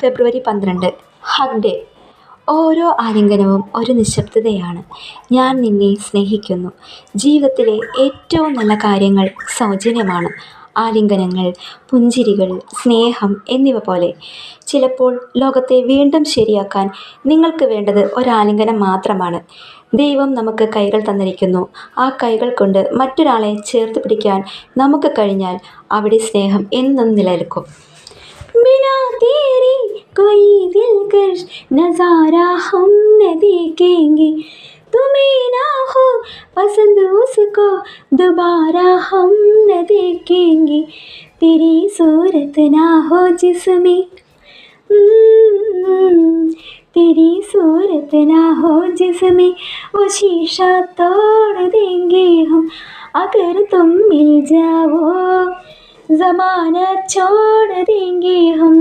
ഫെബ്രുവരി 12 hug day. ഓരോ ആലിംഗനവും ഒരു നിശബ്ദതയാണ്. ഞാൻ നിന്നെ സ്നേഹിക്കുന്നു. ജീവിതത്തിലെ ഏറ്റവും നല്ല കാര്യങ്ങൾ സൗജന്യമാണ്. ആലിംഗനങ്ങൾ, പുഞ്ചിരികൾ, സ്നേഹം എന്നിവ പോലെ. ചിലപ്പോൾ ലോകത്തെ വീണ്ടും ശരിയാക്കാൻ നിങ്ങൾക്ക് വേണ്ടത് ഒരാലിംഗനം മാത്രമാണ്. ദൈവം നമുക്ക് കൈകൾ തന്നിരിക്കുന്നു. ആ കൈകൾ കൊണ്ട് മറ്റൊരാളെ ചേർത്ത് പിടിക്കാൻ നമുക്ക് കഴിഞ്ഞാൽ അവിടെ സ്നേഹം എന്നും നിലനിൽക്കും. बिना तेरे कोई दिलकश नजारा हम न देखेंगे, तुम्हें ना हो पसंद उसको दोबारा हम न देखेंगे, तेरी सूरत ना हो जिसमें तेरी सूरत ना हो जिसमें वो शीशा तोड़ देंगे हम, अगर तुम मिल जाओ जमाना छोड़ देंगे हम.